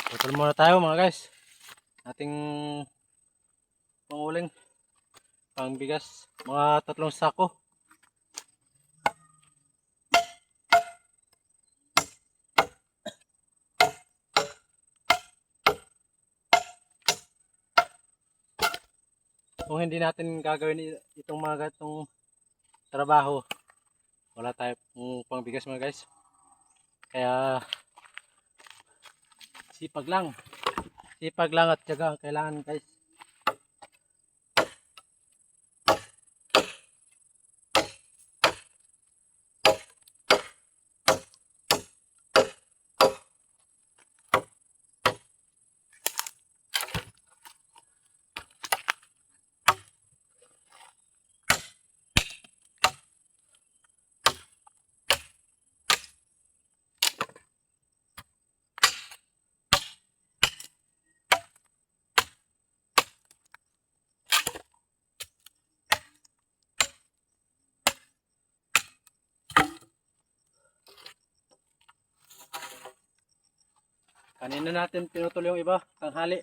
Putol muna tayo mga guys. Ating panguling pang bigas. Mga 3 sako. Kung hindi natin gagawin itong mga gatong trabaho, wala tayo pang bigas mga guys. Kaya sipag lang. Sipag lang at tiyaga ang kailangan guys. Kanina natin pinutol yung iba, tanghali.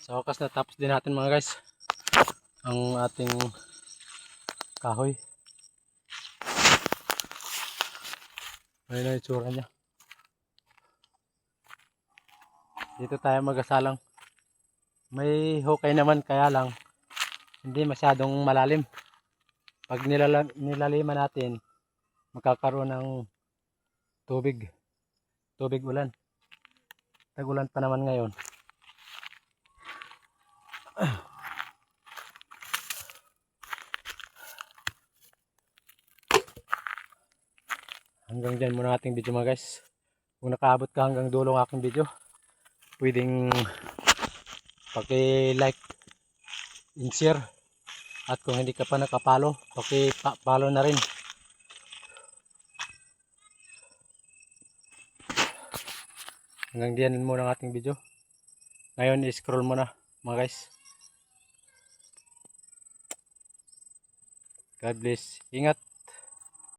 Sa wakas natapos din natin mga guys ang ating kahoy. Ayun na yung itsura niya. Dito tayo magasalang. May hukay naman kaya lang hindi masyadong malalim. Pag nilaliman natin, magkakaroon ng tubig. Tubig ulan. Tag-ulan pa naman ngayon. Hanggang dyan muna ating video mga guys. Kung nakaabot ka hanggang dulo ng aking video, pwedeng paki-like and share. At kung hindi ka pa nakapalo, paki-follow na rin. Hanggang diyan muna ang ating video. Ngayon i-scroll muna mga guys. God bless. Ingat.